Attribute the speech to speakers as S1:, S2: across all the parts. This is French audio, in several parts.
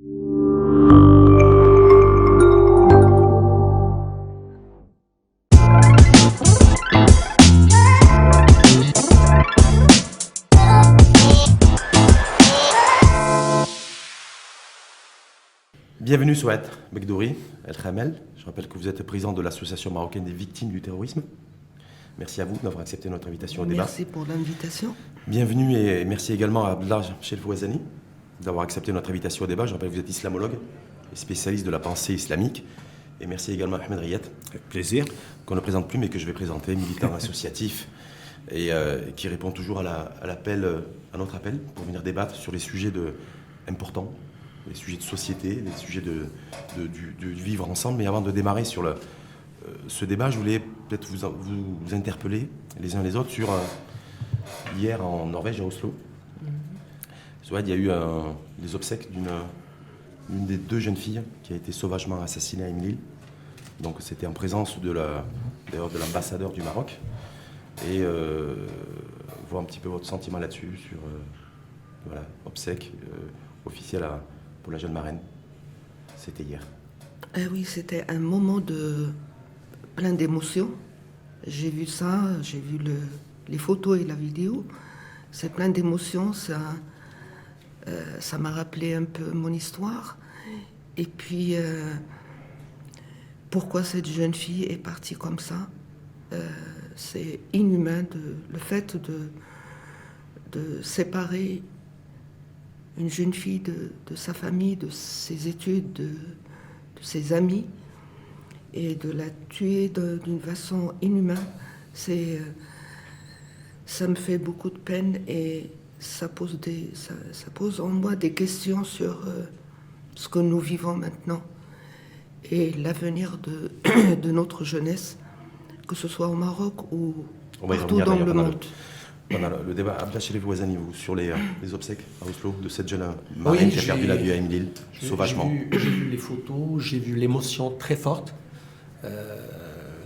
S1: Bienvenue Souad Bekdouri El Khamel. Je rappelle que vous êtes président de l'Association marocaine des victimes du terrorisme. Merci à vous d'avoir accepté notre invitation au débat.
S2: Merci pour l'invitation.
S1: Bienvenue et merci également à Abdallah Chelfouazani d'avoir accepté notre invitation au débat. Je rappelle que vous êtes islamologue et spécialiste de la pensée islamique. Et merci également à Ahmed Riyet.
S3: Avec plaisir.
S1: Qu'on ne présente plus mais que je vais présenter, militant associatif et qui répond toujours à notre appel pour venir débattre sur les sujets importants, les sujets de société, les sujets du vivre ensemble. Mais avant de démarrer sur ce débat, je voulais peut-être vous interpeller les uns les autres sur hier en Norvège, à Oslo. Il y a eu les obsèques d'une des deux jeunes filles qui a été sauvagement assassinée à Imlil. Donc c'était en présence d'ailleurs de l'ambassadeur du Maroc. Et voir un petit peu votre sentiment là-dessus, sur obsèques officielles pour la jeune marraine. C'était hier.
S2: Oui, c'était un moment plein d'émotions. J'ai vu ça, j'ai vu les photos et la vidéo. C'est plein d'émotions, ça m'a rappelé un peu mon histoire. Et puis, pourquoi cette jeune fille est partie comme ça? C'est inhumain, le fait de séparer une jeune fille de sa famille, de ses études, de ses amis, et de la tuer d'une façon inhumaine. Ça me fait beaucoup de peine et ça pose en moi des questions sur ce que nous vivons maintenant et l'avenir de notre jeunesse, que ce soit au Maroc ou partout dans le monde.
S1: On a le débat Abdallah Chelfouazani, vous, sur les obsèques à Oslo de cette jeune marraine qui a perdu la vie à Imlil, sauvagement.
S3: J'ai vu les photos, j'ai vu l'émotion très forte,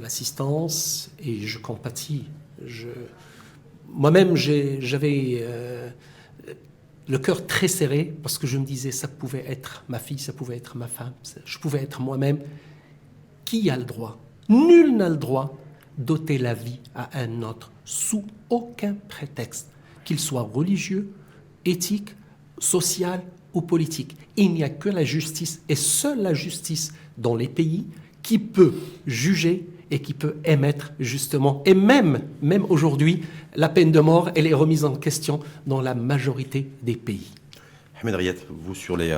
S3: l'assistance, et je compatis. Moi-même, j'avais le cœur très serré parce que je me disais ça pouvait être ma fille, ça pouvait être ma femme, je pouvais être moi-même. Qui a le droit? Nul n'a le droit d'ôter la vie à un autre sous aucun prétexte, qu'il soit religieux, éthique, social ou politique. Il n'y a que la justice, et seule la justice dans les pays, qui peut juger et qui peut émettre justement, et même aujourd'hui, la peine de mort, elle est remise en question dans la majorité des pays.
S1: Ahmed Riyet, vous, sur les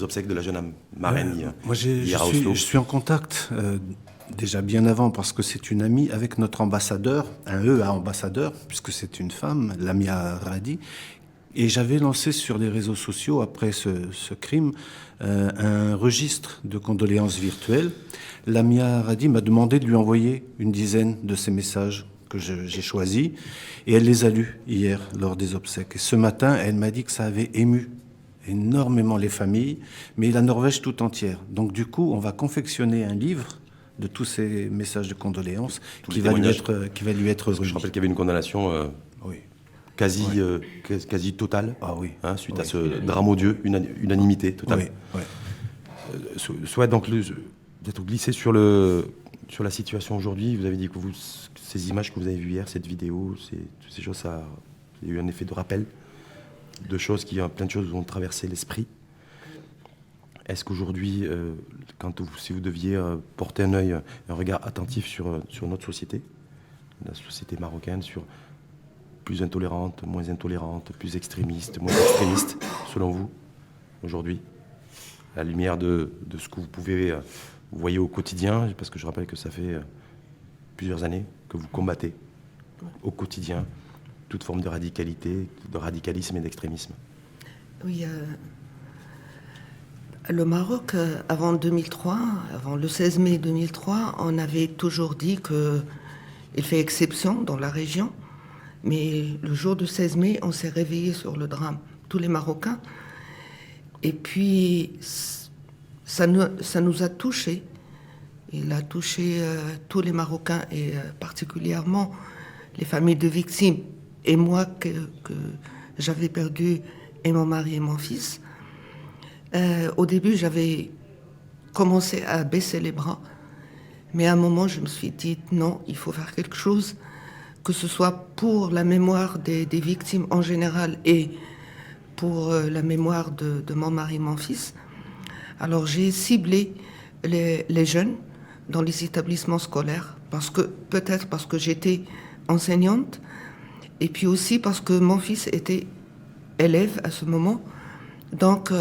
S1: obsèques de la jeune marraine
S4: moi, je suis en contact déjà bien avant, parce que c'est une amie avec notre ambassadeur, un EA ambassadeur, puisque c'est une femme, Lamia Radi. Et j'avais lancé sur les réseaux sociaux, après ce crime, un registre de condoléances virtuelles. Lamia Radi m'a demandé de lui envoyer une dizaine de ces messages que j'ai choisis, et elle les a lus hier lors des obsèques. Et ce matin, elle m'a dit que ça avait ému énormément les familles, mais la Norvège tout entière. Donc du coup, on va confectionner un livre de tous ces messages de condoléances qui va lui être remis.
S1: Je rappelle qu'il y avait une condamnation quasi totale, suite à ce drame odieux, unanimité totale. Soit donc peut-être glisser sur la situation aujourd'hui. Vous avez dit que ces images que vous avez vues hier, cette vidéo, toutes ces choses, il y a eu un effet de rappel de choses plein de choses vous ont traversé l'esprit. Est-ce qu'aujourd'hui, si vous deviez porter un regard attentif sur notre société, la société marocaine, sur plus intolérante, moins intolérante, plus extrémiste, moins extrémiste, selon vous, aujourd'hui, à la lumière de ce que vous voyez au quotidien, parce que je rappelle que ça fait plusieurs années que vous combattez au quotidien toute forme de radicalité, de radicalisme et d'extrémisme.
S2: Oui, le Maroc, avant 2003, avant le 16 mai 2003, on avait toujours dit qu'il fait exception dans la région. Mais le jour du 16 mai, on s'est réveillé sur le drame, tous les Marocains. Et puis, ça nous a touchés. Il a touché tous les Marocains et particulièrement les familles de victimes. Et moi, que j'avais perdu et mon mari et mon fils. Au début, j'avais commencé à baisser les bras, mais à un moment, je me suis dit non, il faut faire quelque chose, que ce soit pour la mémoire des victimes en général et pour la mémoire de mon mari, mon fils. Alors j'ai ciblé les jeunes dans les établissements scolaires, peut-être parce que j'étais enseignante, et puis aussi parce que mon fils était élève à ce moment. Donc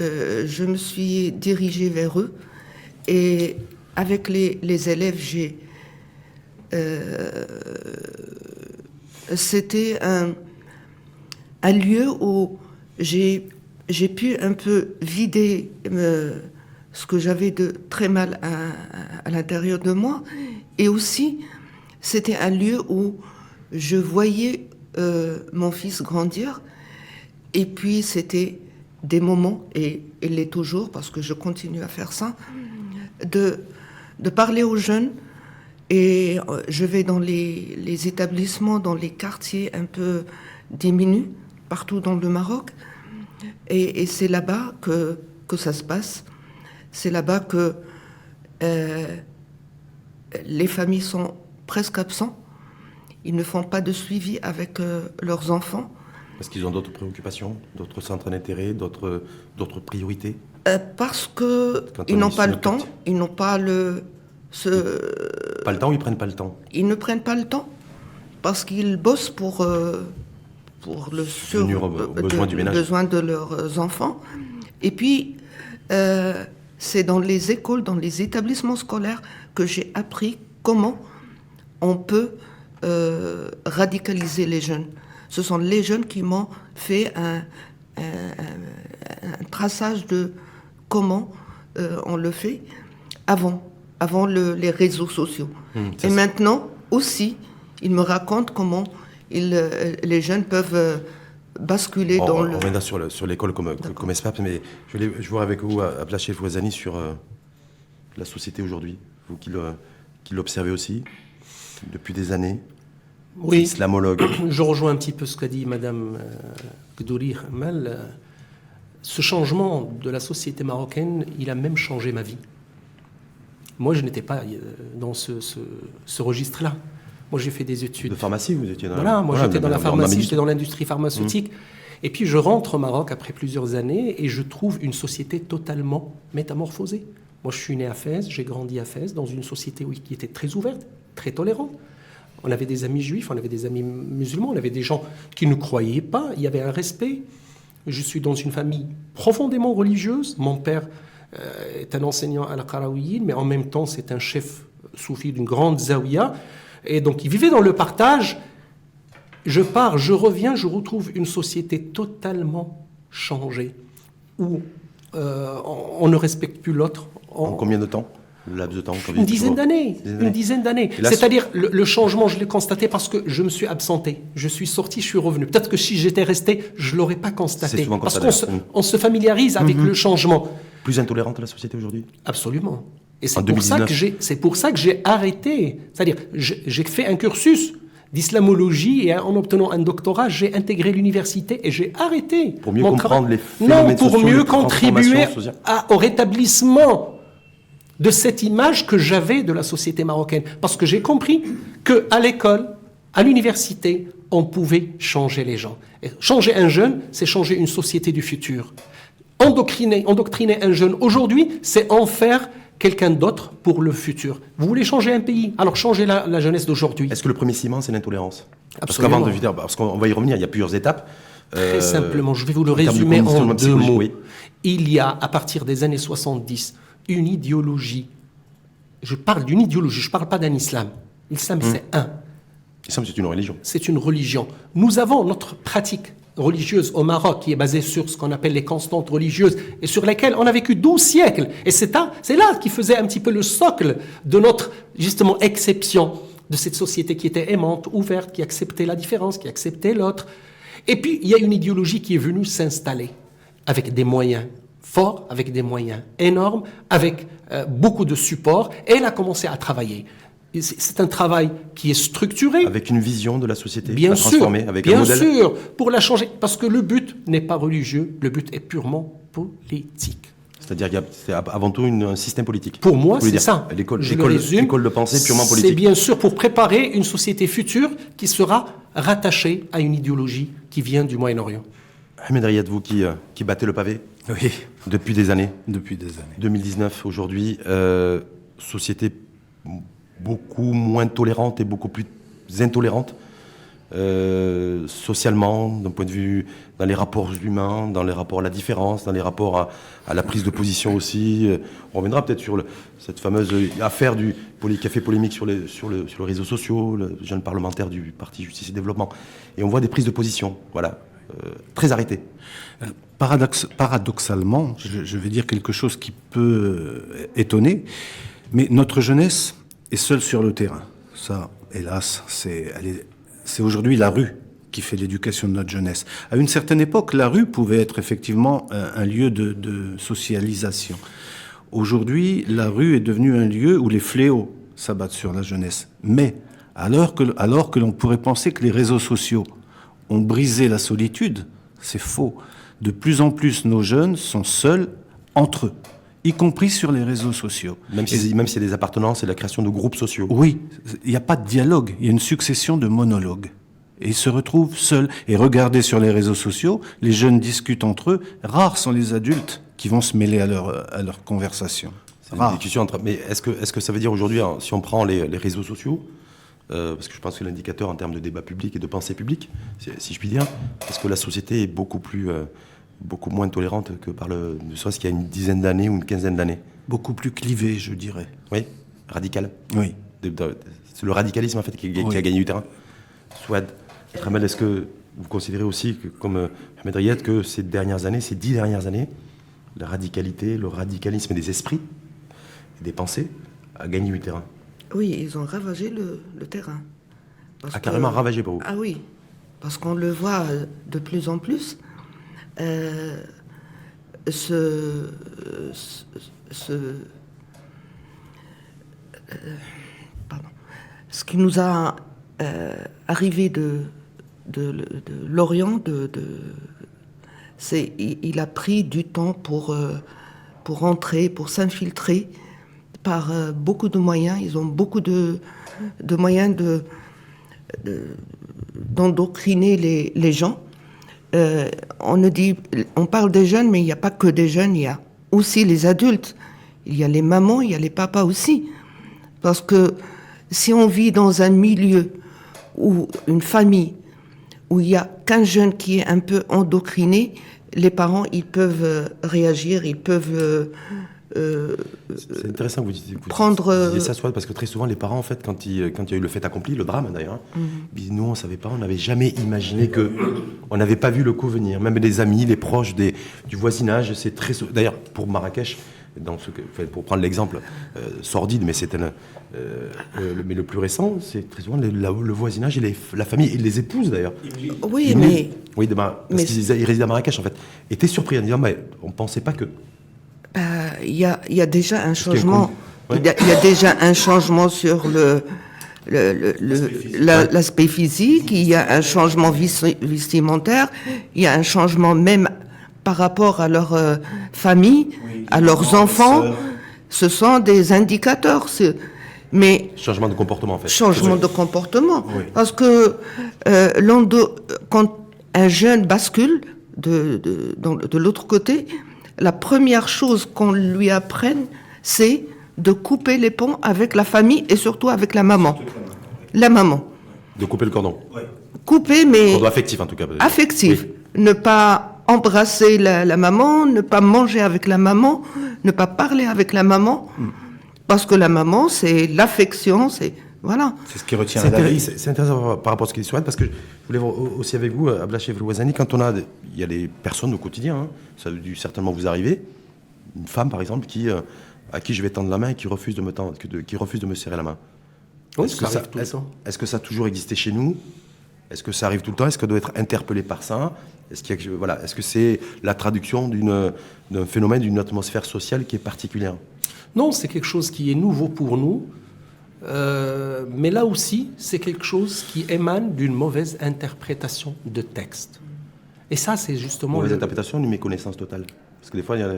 S2: je me suis dirigée vers eux, et avec les élèves, c'était un lieu où j'ai pu un peu vider ce que j'avais de très mal à l'intérieur de moi. Et aussi, c'était un lieu où je voyais mon fils grandir. Et puis, c'était des moments, et il l'est toujours, parce que je continue à faire ça, de parler aux jeunes. Et je vais dans les établissements, dans les quartiers un peu diminués, partout dans le Maroc. Et c'est là-bas que ça se passe. C'est là-bas que les familles sont presque absentes. Ils ne font pas de suivi avec leurs enfants.
S1: Parce qu'ils ont d'autres préoccupations, d'autres centres d'intérêt, d'autres priorités.
S2: Parce qu'ils n'ont pas le temps, ils n'ont pas
S1: Pas le temps ou ils prennent pas le temps?
S2: Ils ne prennent pas le temps parce qu'ils bossent pour le besoin de leurs enfants. Et puis, c'est dans les écoles, dans les établissements scolaires que j'ai appris comment on peut radicaliser les jeunes. Ce sont les jeunes qui m'ont fait un traçage de comment on le fait avant les réseaux sociaux. Et maintenant aussi, ils me racontent comment les jeunes peuvent basculer dans le...
S1: On reviendra sur l'école comme espace, mais je voulais voir avec vous, Abdelachel Fouazani, sur la société aujourd'hui, vous qui l'observez aussi depuis des années.
S3: Oui,
S1: islamologue.
S3: Je rejoins un petit peu ce qu'a dit Madame Gdouri Mal. Ce changement de la société marocaine, il a même changé ma vie. Moi, je n'étais pas dans ce registre-là. Moi, j'ai fait des études.
S1: De pharmacie, vous étiez dans...
S3: Voilà, moi j'étais dans la pharmacie, j'étais dans l'industrie pharmaceutique. Et puis je rentre au Maroc après plusieurs années et je trouve une société totalement métamorphosée. Moi, je suis né à Fès, j'ai grandi à Fès, dans une société qui était très ouverte, très tolérante. On avait des amis juifs, on avait des amis musulmans, on avait des gens qui ne croyaient pas, il y avait un respect. Je suis dans une famille profondément religieuse. Mon père est un enseignant à la Qarawiyyin, mais en même temps, c'est un chef soufi d'une grande zaouia. Et donc, il vivait dans le partage. Je pars, je reviens, je retrouve une société totalement changée, où on ne respecte plus l'autre.
S1: En combien de temps? Le laps de temps?
S3: Une dizaine d'années. C'est-à-dire, le changement, je l'ai constaté parce que je me suis absenté. Je suis sorti, je suis revenu. Peut-être que si j'étais resté, je ne l'aurais pas constaté. Parce qu'on se familiarise avec le changement.
S1: Plus intolérante la société aujourd'hui?
S3: Absolument. Et c'est pour ça que j'ai arrêté. C'est-à-dire, j'ai fait un cursus d'islamologie et en obtenant un doctorat, j'ai intégré l'université et j'ai arrêté.
S1: Pour mieux comprendre les phénomènes sociaux,
S3: pour mieux contribuer au rétablissement de cette image que j'avais de la société marocaine. Parce que j'ai compris qu'à l'école, à l'université, on pouvait changer les gens. Et changer un jeune, c'est changer une société du futur. Endoctriner un jeune aujourd'hui, c'est en faire quelqu'un d'autre pour le futur. Vous voulez changer un pays, alors changez la jeunesse d'aujourd'hui.
S1: Est-ce que le premier ciment, c'est l'intolérance?
S3: Absolument.
S1: Parce qu'on va y revenir, il y a plusieurs étapes.
S3: Très simplement, je vais vous le résumer en 2 mots. Il y a, à partir des années 70, une idéologie. Je parle d'une idéologie, je ne parle pas d'un islam. L'islam, c'est un.
S1: L'islam, c'est une religion.
S3: C'est une religion. Nous avons notre pratique religieuse au Maroc qui est basée sur ce qu'on appelle les constantes religieuses et sur lesquelles on a vécu 12 siècles. Et c'est là qui faisait un petit peu le socle de notre, justement, exception de cette société qui était aimante, ouverte, qui acceptait la différence, qui acceptait l'autre. Et puis, il y a une idéologie qui est venue s'installer avec des moyens forts, avec des moyens énormes, avec beaucoup de support, et elle a commencé à travailler. C'est un travail qui est structuré.
S1: Avec une vision de la société,
S3: bien
S1: à transformer,
S3: sûr,
S1: avec
S3: bien
S1: un modèle.
S3: sûr, pour la changer. Parce que le but n'est pas religieux, le but est purement politique.
S1: C'est-à-dire qu'il y a c'est avant tout un système politique.
S3: Pour moi,
S1: Vous voulez
S3: c'est
S1: dire,
S3: ça.
S1: L'école
S3: Je le résume.
S1: de pensée purement politique.
S3: C'est bien sûr pour préparer une société future qui sera rattachée à une idéologie qui vient du Moyen-Orient.
S1: Ahmed Riyad, vous qui battez le pavé
S4: Oui,
S1: depuis des années,
S4: depuis des années.
S1: 2019 aujourd'hui, société beaucoup moins tolérante et beaucoup plus intolérante, socialement, d'un point de vue dans les rapports humains, dans les rapports à la différence, dans les rapports à la prise de position aussi. On reviendra peut-être sur cette fameuse affaire qui a fait polémique sur les réseaux sociaux, le jeune parlementaire du Parti Justice et Développement. Et on voit des prises de position, voilà, très arrêtées.
S4: Paradoxalement, je vais dire quelque chose qui peut étonner, mais notre jeunesse est seule sur le terrain. Ça, hélas, c'est aujourd'hui la rue qui fait l'éducation de notre jeunesse. À une certaine époque, la rue pouvait être effectivement un lieu de socialisation. Aujourd'hui, la rue est devenue un lieu où les fléaux s'abattent sur la jeunesse. Mais alors que l'on pourrait penser que les réseaux sociaux ont brisé la solitude, c'est faux. De plus en plus, nos jeunes sont seuls entre eux, y compris sur les réseaux sociaux.
S1: Même s'il y a des appartenances et la création de groupes sociaux.
S4: Oui, il n'y a pas de dialogue, il y a une succession de monologues. Et ils se retrouvent seuls. Et regardez sur les réseaux sociaux, les jeunes discutent entre eux. Rares sont les adultes qui vont se mêler à leur conversation.
S1: C'est une discussion mais est-ce que ça veut dire aujourd'hui, hein, si on prend les réseaux sociaux, parce que je pense que l'indicateur en termes de débat public et de pensée publique, si je puis dire, est-ce que la société est beaucoup moins tolérante que ne serait-ce qu'il y a une dizaine d'années ou une quinzaine d'années?
S4: Beaucoup plus clivée, je dirais.
S1: Oui, radical.
S4: Oui.
S1: C'est le radicalisme en fait qui a gagné du terrain. Souad, Ramel, est-ce que vous considérez aussi, comme Ahmed Riyad, que ces 10 dernières années, la radicalité, le radicalisme des esprits et des pensées a gagné du terrain?
S2: Oui, ils ont ravagé le terrain.
S1: Carrément ravagé pour vous?
S2: Ah oui, parce qu'on le voit de plus en plus. Ce qui nous a arrivé de l'Orient, il a pris du temps pour entrer, pour s'infiltrer par beaucoup de moyens. Ils ont beaucoup de moyens d'endoctriner les gens. On parle des jeunes, mais il n'y a pas que des jeunes, il y a aussi les adultes. Il y a les mamans, il y a les papas aussi. Parce que si on vit dans un milieu ou une famille où il n'y a qu'un jeune qui est un peu endocriné, les parents, ils peuvent réagir, ils peuvent
S1: c'est intéressant que vous disiez ça, soit parce que très souvent les parents, en fait, quand il y a eu le fait accompli, le drame d'ailleurs, nous on savait pas, on n'avait jamais imaginé on n'avait pas vu le coup venir. Même les amis, les proches du voisinage, c'est très d'ailleurs pour Marrakech, pour prendre l'exemple sordide, mais mais le plus récent, c'est très souvent le voisinage et la famille et les épouses d'ailleurs.
S2: Oui, mais
S1: parce qu'ils résident à Marrakech en fait, étaient surpris en disant mais on pensait pas que.
S2: Il y a déjà un changement. Il y a déjà un changement sur l'aspect physique. Il y a un changement vestimentaire. Il y a un changement même par rapport à leur famille, à leurs enfants. Ce sont des indicateurs. Mais
S1: changement de comportement en fait.
S2: Changement de comportement. Oui. Parce que quand un jeune bascule de l'autre côté, la première chose qu'on lui apprenne, c'est de couper les ponts avec la famille et surtout avec la maman. La maman.
S1: De couper le cordon.
S2: Oui. Couper, mais...
S1: Cordon affectif en tout cas.
S2: Affectif. Oui. Ne pas embrasser la maman, ne pas manger avec la maman, ne pas parler avec la maman. Parce que la maman, c'est l'affection, c'est... Voilà.
S4: C'est ce qui retient la vie.
S1: C'est intéressant par rapport à ce qu'il dit Souad, parce que je voulais voir aussi avec vous, Ablachev Louazani, quand il y a des personnes au quotidien, hein, ça a dû certainement vous arriver, une femme par exemple, à qui je vais tendre la main et qui refuse de me serrer la main.
S3: Oui, est-ce
S1: que ça a toujours existé chez nous? Est-ce que ça arrive tout le temps? Est-ce qu'elle doit être interpellée par ça? Est-ce que c'est la traduction d'un phénomène, d'une atmosphère sociale qui est particulière?
S3: Non, c'est quelque chose qui est nouveau pour nous. Mais là aussi, c'est quelque chose qui émane d'une mauvaise interprétation de texte. Et ça, c'est justement...
S1: Mauvaise interprétation, d'une méconnaissance totale. Parce que des fois, il y a...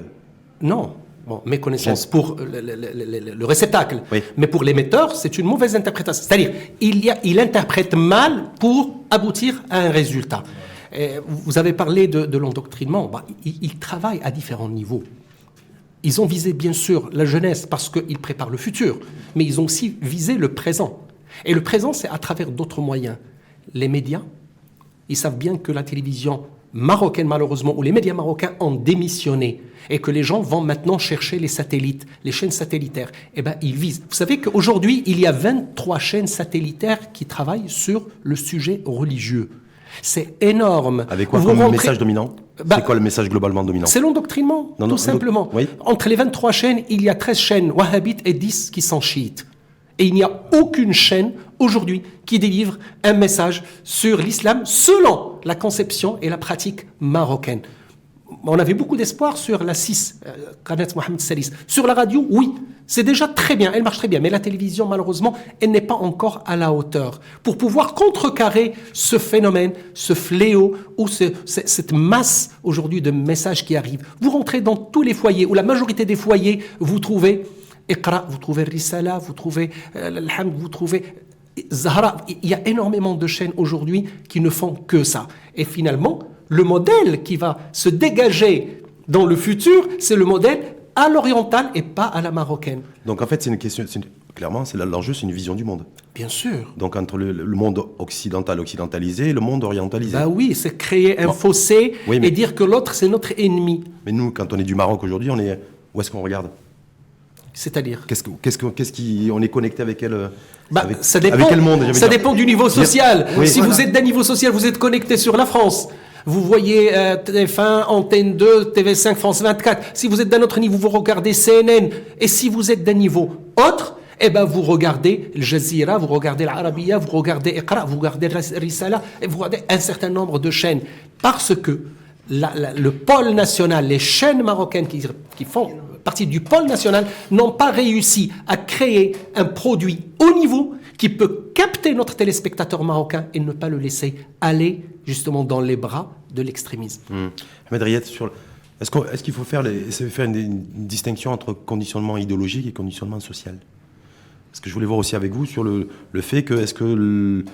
S3: Non. Bon, méconnaissance pour le réceptacle.
S1: Oui.
S3: Mais pour l'émetteur, c'est une mauvaise interprétation. C'est-à-dire, il interprète mal pour aboutir à un résultat. Et vous avez parlé de l'endoctrinement. Bah, ils travaillent à différents niveaux. Ils ont visé, bien sûr, la jeunesse parce qu'ils préparent le futur, mais ils ont aussi visé le présent. Et le présent, c'est à travers d'autres moyens. Les médias, ils savent bien que la télévision marocaine, malheureusement, ou les médias marocains ont démissionné et que les gens vont maintenant chercher les satellites, les chaînes satellitaires. Eh bien, ils visent. Vous savez qu'aujourd'hui, il y a 23 chaînes satellitaires qui travaillent sur le sujet religieux. C'est énorme.
S1: Avec quoi comme message dominant? C'est quoi le message globalement dominant?
S3: C'est l'endoctrinement, tout simplement.
S1: Oui.
S3: Entre les 23 chaînes, il y a 13 chaînes wahhabites et 10 qui sont chiites. Et il n'y a aucune chaîne aujourd'hui qui délivre un message sur l'islam selon la conception et la pratique marocaine. On avait beaucoup d'espoir sur la 6, Qanat Mohamed Salis. Sur la radio, oui, c'est déjà très bien, elle marche très bien. Mais la télévision, malheureusement, elle n'est pas encore à la hauteur. Pour pouvoir contrecarrer ce phénomène, ce fléau, ou cette masse aujourd'hui de messages qui arrivent. Vous rentrez dans tous les foyers, ou la majorité des foyers, vous trouvez Iqra, vous trouvez Risala, vous trouvez Alhamd, vous trouvez Zahra. Il y a énormément de chaînes aujourd'hui qui ne font que ça. Et finalement, le modèle qui va se dégager dans le futur, c'est le modèle à l'orientale et pas à la marocaine.
S1: Donc en fait, c'est une question, clairement, l'enjeu, c'est une vision du monde.
S3: Bien sûr.
S1: Donc entre le monde occidental, occidentalisé et le monde orientalisé.
S3: Bah oui, c'est créer un fossé et dire que l'autre, c'est notre ennemi.
S1: Mais nous, quand on est du Maroc aujourd'hui, où est-ce qu'on regarde?
S3: C'est-à-dire
S1: on est connecté avec quel,
S3: ça dépend,
S1: avec quel monde?
S3: Ça dépend du niveau social.
S1: Oui,
S3: si vous êtes d'un niveau social, vous êtes connecté sur la France. Vous voyez TF1, Antenne 2, TV5, France 24. Si vous êtes d'un autre niveau, vous regardez CNN. Et si vous êtes d'un niveau autre, eh ben vous regardez Al Jazeera, vous regardez l'Arabia, vous regardez Iqra, vous regardez Risala, et vous regardez un certain nombre de chaînes. Parce que le pôle national, les chaînes marocaines qui font partie du pôle national, n'ont pas réussi à créer un produit haut niveau qui peut capter notre téléspectateur marocain et ne pas le laisser aller justement dans les bras de l'extrémisme.
S1: Ahmed Riyad, est-ce qu'il faut faire une distinction entre conditionnement idéologique et conditionnement social? Parce que je voulais voir aussi avec vous sur le fait que est-ce que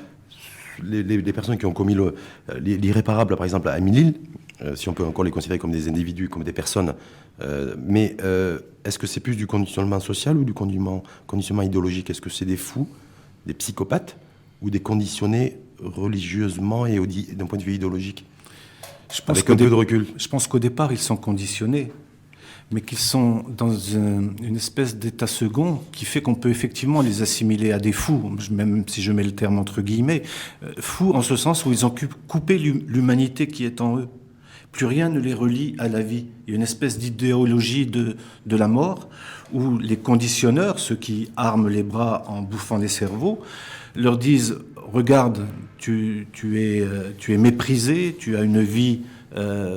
S1: les personnes qui ont commis l'irréparable, par exemple à Émile, si on peut encore les considérer comme des individus, comme des personnes, mais est-ce que c'est plus du conditionnement social ou du conditionnement idéologique? Est-ce que c'est des fous, des psychopathes ou des conditionnés religieusement et d'un point de vue idéologique? Avec un peu de recul.
S4: Je pense qu'au départ, ils sont conditionnés, mais qu'ils sont dans une espèce d'état second qui fait qu'on peut effectivement les assimiler à des fous, même si je mets le terme entre guillemets, fous en ce sens où ils ont coupé l'humanité qui est en eux. Plus rien ne les relie à la vie. Il y a une espèce d'idéologie de la mort où les conditionneurs, ceux qui arment les bras en bouffant les cerveaux, leur disent « Regarde, tu es méprisé, tu as une vie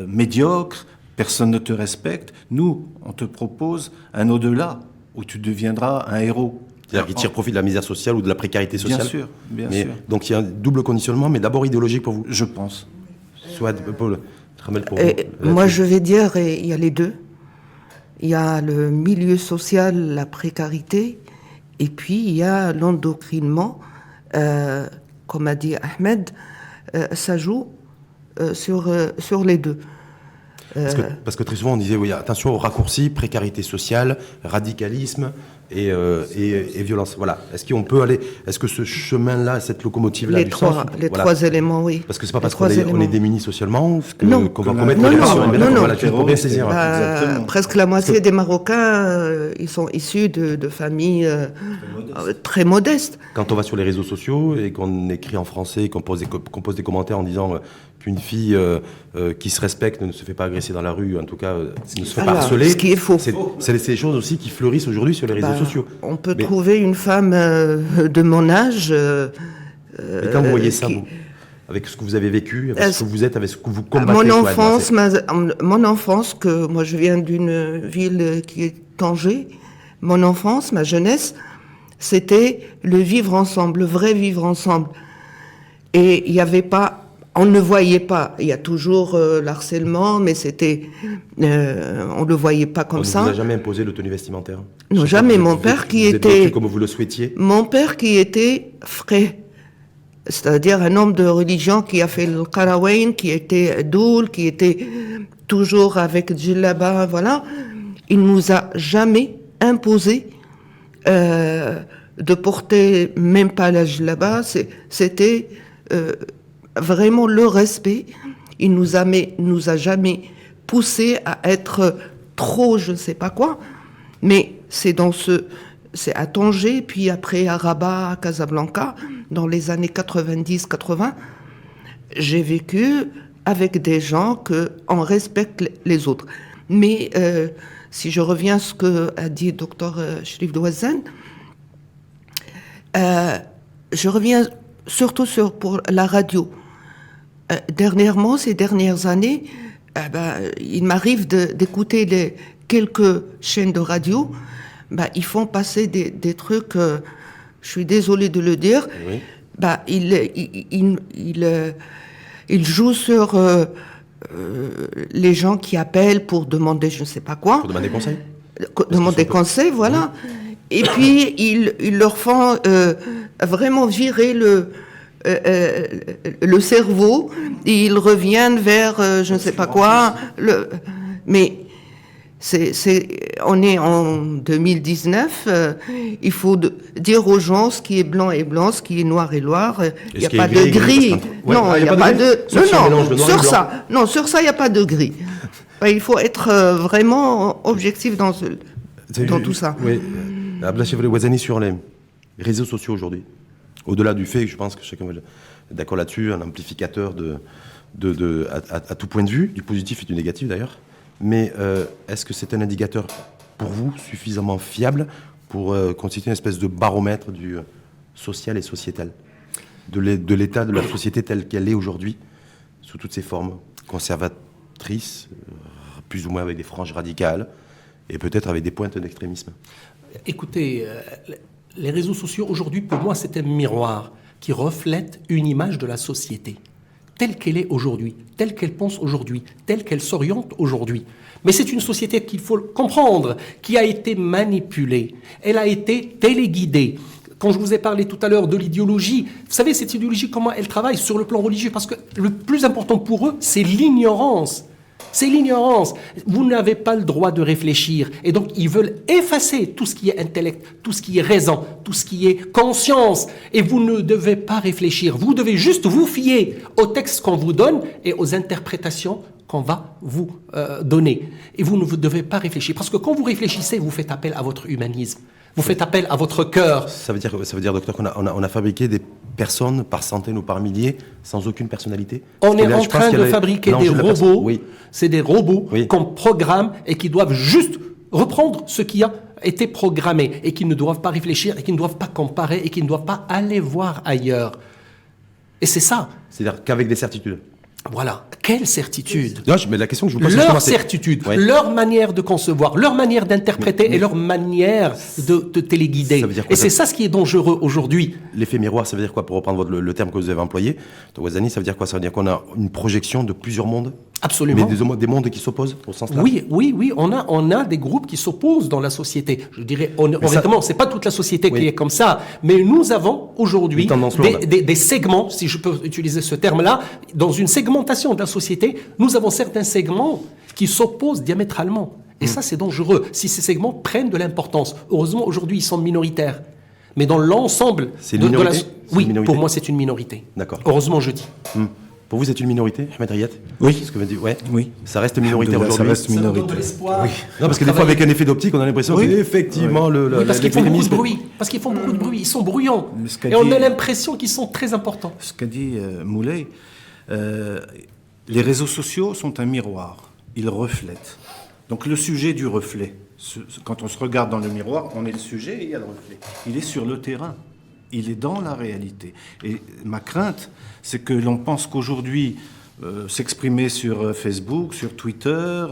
S4: médiocre, personne ne te respecte. Nous, on te propose un au-delà où tu deviendras un héros. »
S1: C'est-à-dire qu'ils tirent profit de la misère sociale ou de la précarité sociale.
S4: Bien sûr.
S1: Donc il y a un double conditionnement, mais d'abord idéologique pour vous.
S4: Je pense.
S1: Soit Paul, pour vous.
S2: Moi, je vais dire, il y a les deux. Il y a le milieu social, la précarité, et puis il y a l'endoctrinement. Comme a dit Ahmed, ça joue sur les deux.
S1: Parce que très souvent on disait oui, attention aux raccourcis, précarité sociale, radicalisme et violence. Voilà. Est-ce que ce chemin-là, cette locomotive-là,
S2: trois éléments, oui.
S1: Parce que c'est pas parce qu'on est démunis socialement qu'on va commettre
S2: les
S1: personnes.
S2: Presque la moitié des Marocains, ils sont issus de familles très modestes.
S1: Quand on va sur les réseaux sociaux et qu'on écrit en français, qu'on pose des commentaires en disant qu'une fille qui se respecte ne se fait pas agresser dans la rue, en tout cas ne se fait pas harceler.
S2: Ce qui est faux.
S1: C'est des choses aussi qui fleurissent aujourd'hui sur les réseaux sociaux.
S2: On peut trouver une femme de mon âge.
S1: Mais quand vous voyez ça, vous, avec ce que vous avez vécu, avec ce que vous êtes, avec ce que vous combattez.
S2: Mon enfance, que moi je viens d'une ville qui est Tanger, mon enfance, ma jeunesse, c'était le vivre ensemble, le vrai vivre ensemble. Et il n'y avait pas on ne voyait pas. Il y a toujours l'harcèlement, mais on ne le voyait pas comme ça.
S1: On ne vous a jamais imposé le tenue vestimentaire?
S2: Non, jamais. Mon père qui était...
S1: Comme vous le souhaitiez?
S2: Mon père qui était frais, c'est-à-dire un homme de religion qui a fait le Qarawain, qui était doul, qui était toujours avec djellaba, voilà. Il nous a jamais imposé de porter même pas la djellaba. C'était vraiment le respect. Il nous a jamais poussé à être trop je ne sais pas quoi. Mais c'est à Tanger, puis après à Rabat, à Casablanca, dans les années 90-80, j'ai vécu avec des gens qu'on respecte les autres. Mais si je reviens à ce qu'a dit Dr Cherif Douazen, je reviens surtout pour la radio. Dernièrement, ces dernières années, il m'arrive d'écouter quelques chaînes de radio. Ils font passer des trucs, je suis désolée de le dire, oui. Ils jouent sur les gens qui appellent pour demander je ne sais pas quoi.
S1: Pour demander conseil.
S2: Demander conseil, voilà. Oui. Et puis, ils leur font vraiment virer le cerveau, et ils reviennent vers je ne sais pas quoi. Mais on est en 2019, il faut dire aux gens ce qui est blanc est blanc, ce qui est noir est noir. Il n'y a pas de gris. Non, il n'y a pas de... Non, sur ça, il n'y a pas de gris. Il faut être vraiment objectif dans tout ça.
S1: Oui. Abdelchefel Ouazani, sur les réseaux sociaux aujourd'hui, au-delà du fait que je pense que chacun est d'accord là-dessus, un amplificateur à tout point de vue, du positif et du négatif d'ailleurs, mais est-ce que c'est un indicateur pour vous suffisamment fiable pour constituer une espèce de baromètre du social et sociétal, de l'état de la société telle qu'elle est aujourd'hui, sous toutes ses formes, conservatrices, plus ou moins avec des franges radicales, et peut-être avec des pointes d'extrémisme?
S3: Écoutez, les réseaux sociaux aujourd'hui, pour moi, c'est un miroir qui reflète une image de la société, telle qu'elle est aujourd'hui, telle qu'elle pense aujourd'hui, telle qu'elle s'oriente aujourd'hui. Mais c'est une société qu'il faut comprendre, qui a été manipulée, elle a été téléguidée. Quand je vous ai parlé tout à l'heure de l'idéologie, vous savez, cette idéologie, comment elle travaille sur le plan religieux? Parce que le plus important pour eux, c'est l'ignorance. C'est l'ignorance. Vous n'avez pas le droit de réfléchir. Et donc, ils veulent effacer tout ce qui est intellect, tout ce qui est raison, tout ce qui est conscience. Et vous ne devez pas réfléchir. Vous devez juste vous fier aux textes qu'on vous donne et aux interprétations qu'on va vous donner. Et vous ne devez pas réfléchir. Parce que quand vous réfléchissez, vous faites appel à votre humanisme. Vous faites appel à votre cœur.
S1: Ça veut dire, docteur, qu'on a fabriqué des personnes par centaines ou par milliers sans aucune personnalité.
S3: On est en train de fabriquer des robots. Oui. C'est des robots qu'on programme et qui doivent juste reprendre ce qui a été programmé et qui ne doivent pas réfléchir et qui ne doivent pas comparer et qui ne doivent pas aller voir ailleurs. Et c'est ça.
S1: C'est-à-dire qu'avec des certitudes.
S3: Voilà. Quelle certitude?
S1: Non, mais la question que je vous pose,
S3: leur certitude, leur manière de concevoir, leur manière d'interpréter et leur manière de téléguider. Et c'est ça ce qui est dangereux aujourd'hui.
S1: L'effet miroir, ça veut dire quoi? Pour reprendre le terme que vous avez employé, Ouazani, ça veut dire quoi? Ça veut dire qu'on a une projection de plusieurs mondes?
S3: Absolument.
S1: Mais des mondes qui s'opposent au sens là?
S3: Oui. On a des groupes qui s'opposent dans la société. Je dirais, honnêtement, c'est pas toute la société qui est comme ça. Mais nous avons aujourd'hui des segments, si je peux utiliser ce terme-là, dans une segmentation de la société, nous avons certains segments qui s'opposent diamétralement. Et ça, c'est dangereux, si ces segments prennent de l'importance. Heureusement, aujourd'hui, ils sont minoritaires. Mais dans l'ensemble de la... Oui, pour moi, c'est une minorité.
S1: D'accord.
S3: Heureusement, je dis.
S1: Pour vous, c'est une minorité, Ahmed Riyad?
S4: Oui.
S1: Ce que vous dites, ouais.
S4: Oui.
S1: Ça reste minoritaire aujourd'hui.
S4: Ça reste minoritaire.
S3: Ça donne de l'espoir.
S1: Oui. Non, parce que des fois, avec un effet d'optique, on a l'impression qu'effectivement,
S3: parce qu'ils font beaucoup de bruit. Parce qu'ils font beaucoup de bruit. Ils sont bruyants. Et on a l'impression qu'ils sont très importants.
S4: Ce qu'a dit Moulay, les réseaux sociaux sont un miroir. Ils reflètent. Donc le sujet du reflet, quand on se regarde dans le miroir, on est le sujet et il y a le reflet. Il est sur le terrain. Il est dans la réalité. Et ma crainte, c'est que l'on pense qu'aujourd'hui, s'exprimer sur Facebook, sur Twitter,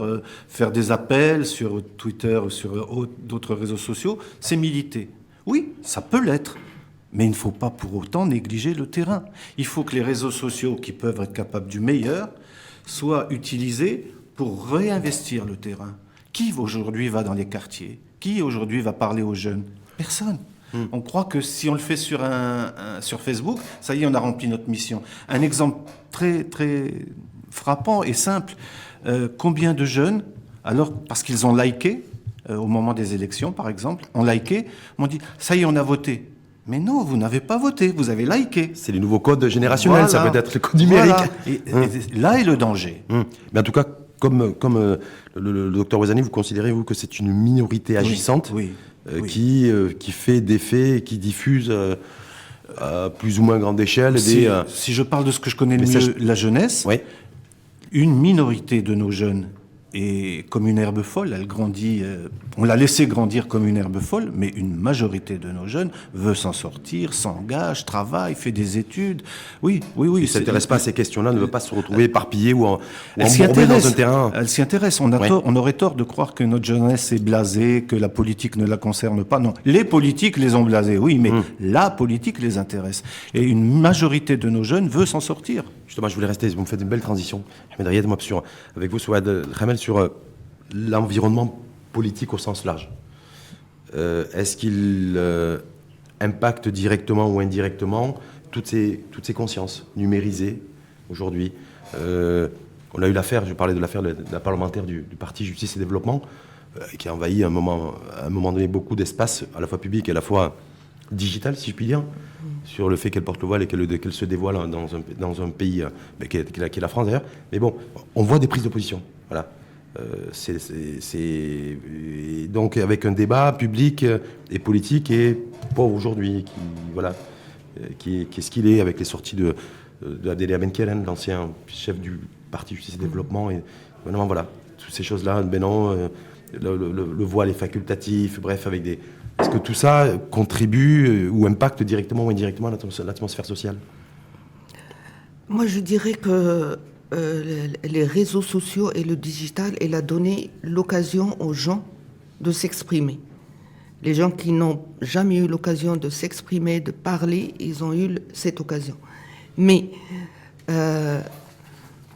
S4: faire des appels sur Twitter ou sur d'autres réseaux sociaux, c'est militer. Oui, ça peut l'être. Mais il ne faut pas pour autant négliger le terrain. Il faut que les réseaux sociaux, qui peuvent être capables du meilleur, soient utilisés pour réinvestir le terrain. Qui aujourd'hui va dans les quartiers? Qui aujourd'hui va parler aux jeunes? Personne. On croit que si on le fait sur Facebook, ça y est, on a rempli notre mission. Un exemple très, très frappant et simple. Combien de jeunes, alors parce qu'ils ont liké, au moment des élections par exemple, ont liké, m'ont dit « ça y est, on a voté ». Mais non, vous n'avez pas voté, vous avez liké.
S1: C'est les nouveaux codes générationnels, voilà. Ça peut être le code numérique.
S4: Voilà. Et là est le danger.
S1: Mais en tout cas, comme le docteur Ouazzani, vous considérez, vous, que c'est une minorité agissante qui fait des faits et qui diffuse à plus ou moins grande échelle.
S4: Si je parle de ce que je connais le mieux, la jeunesse, une minorité de nos jeunes est comme une herbe folle, elle grandit, on l'a laissé grandir comme une herbe folle, mais une majorité de nos jeunes veut s'en sortir, s'engage, travaille, fait des études. Oui.
S1: Ne s'intéresse pas à ces questions-là, ne veut pas se retrouver éparpillé ou embourbé dans un terrain.
S4: Elle s'y intéresse. On aurait tort de croire que notre jeunesse est blasée, que la politique ne la concerne pas. Non, les politiques les ont blasés, oui, mais la politique les intéresse. Et une majorité de nos jeunes veut s'en sortir.
S1: Justement, je voulais rester, vous me faites une belle transition. Ahmed Riyad, moi, avec vous, Souad Khamel, sur l'environnement politique au sens large. Est-ce qu'il impacte directement ou indirectement toutes ces consciences numérisées aujourd'hui? On a eu l'affaire, je parlais de l'affaire de la parlementaire du Parti Justice et Développement, qui a envahi à un moment donné beaucoup d'espace, à la fois public et à la fois digital, si je puis dire, sur le fait qu'elle porte le voile et qu'elle se dévoile dans un pays qui est la France d'ailleurs. Mais bon, on voit des prises de position. Voilà. Donc avec un débat public et politique et pauvre aujourd'hui, qui est ce qu'il est avec les sorties de Abdellah Benkelem, l'ancien chef du Parti Justice et Développement. Et vraiment, voilà, toutes ces choses-là, le voile est facultatif, bref, avec des... Est-ce que tout ça contribue ou impacte directement ou indirectement l'atmosphère sociale?
S2: Moi, je dirais que les réseaux sociaux et le digital, il a donné l'occasion aux gens de s'exprimer. Les gens qui n'ont jamais eu l'occasion de s'exprimer, de parler, ils ont eu cette occasion. Mais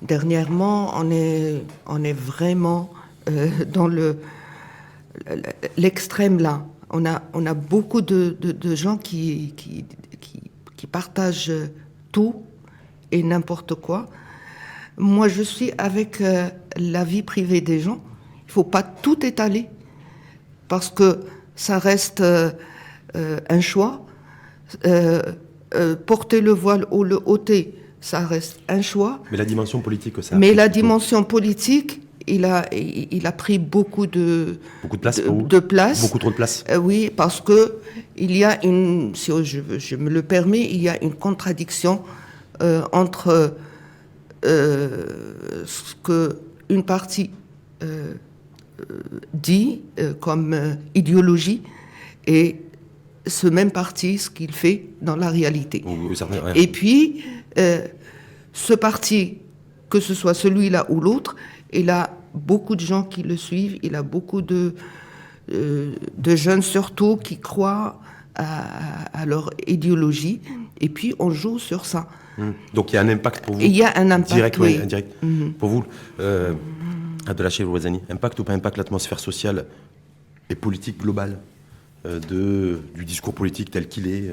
S2: dernièrement, on est vraiment dans l'extrême là. On a beaucoup de gens qui partagent tout et n'importe quoi. Moi, je suis avec la vie privée des gens. Il ne faut pas tout étaler parce que ça reste un choix. Porter le voile ou le ôter, ça reste un choix.
S1: Mais la dimension politique, ça.
S2: Mais la dimension politique, il a pris beaucoup de place.
S1: Beaucoup trop de place.
S2: Oui, parce que il y a si je me le permets, il y a une contradiction entre ce qu'une partie dit comme idéologie et ce même parti, ce qu'il fait dans la réalité. Et puis, ce parti, que ce soit celui-là ou l'autre, il a beaucoup de gens qui le suivent, il a beaucoup de jeunes surtout qui croient à leur idéologie, et puis on joue sur ça.
S1: Donc il y a un impact pour vous?
S2: Il y a un impact,
S1: direct,
S2: oui.
S1: Indirect. Pour vous, Abdellah Ouazzani, impact ou pas impact l'atmosphère sociale et politique globale du discours politique tel qu'il est,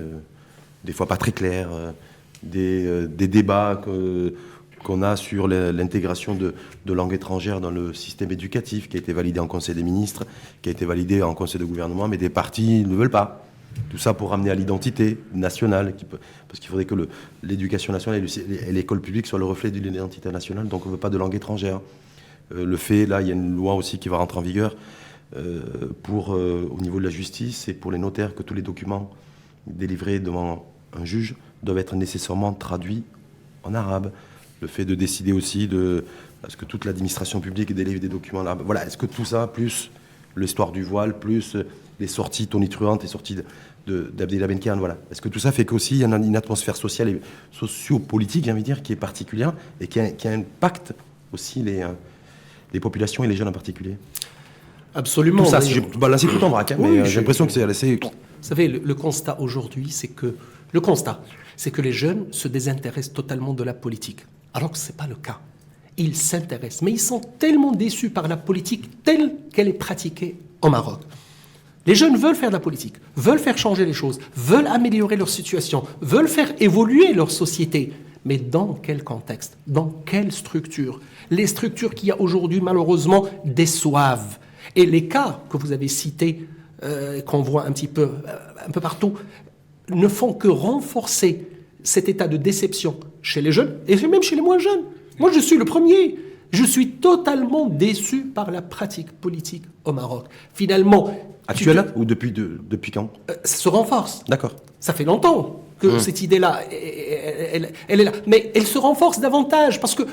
S1: des fois pas très clair, des débats qu'on a sur l'intégration de langues étrangères dans le système éducatif, qui a été validé en Conseil des ministres, qui a été validé en Conseil de gouvernement, mais des partis ne veulent pas. Tout ça pour ramener à l'identité nationale, parce qu'il faudrait que l'éducation nationale et l'école publique soient le reflet de l'identité nationale, donc on ne veut pas de langue étrangère. Le fait, là, il y a une loi aussi qui va rentrer en vigueur au niveau de la justice et pour les notaires, que tous les documents délivrés devant un juge doivent être nécessairement traduits en arabe. Le fait de décider aussi est-ce que toute l'administration publique délivre des documents en arabe. Voilà, est-ce que tout ça, plus l'histoire du voile, plus les sorties tonitruantes, les sorties d'Abdellah Benkelem, voilà. Est-ce que tout ça fait qu'aussi il y a une atmosphère sociale et sociopolitique, j'ai envie de dire, qui est particulière et qui impacte aussi les populations et les jeunes en particulier?
S3: Absolument.
S1: Tout ça, j'ai balancé tout en vrac, hein, mais j'ai l'impression que c'est assez...
S3: Vous savez, le constat aujourd'hui, c'est que les jeunes se désintéressent totalement de la politique, alors que ce n'est pas le cas. Ils s'intéressent, mais ils sont tellement déçus par la politique telle qu'elle est pratiquée au Maroc. Les jeunes veulent faire de la politique, veulent faire changer les choses, veulent améliorer leur situation, veulent faire évoluer leur société. Mais dans quel contexte? Dans quelle structure? Les structures qu'il y a aujourd'hui, malheureusement, déçoivent. Et les cas que vous avez cités, qu'on voit un peu partout, ne font que renforcer cet état de déception chez les jeunes et même chez les moins jeunes. Moi, je suis le premier. Je suis totalement déçu par la pratique politique au Maroc. Finalement...
S1: Actuelle ou depuis quand?
S3: Ça se renforce.
S1: D'accord.
S3: Ça fait longtemps que cette idée-là, elle est là. Mais elle se renforce davantage parce que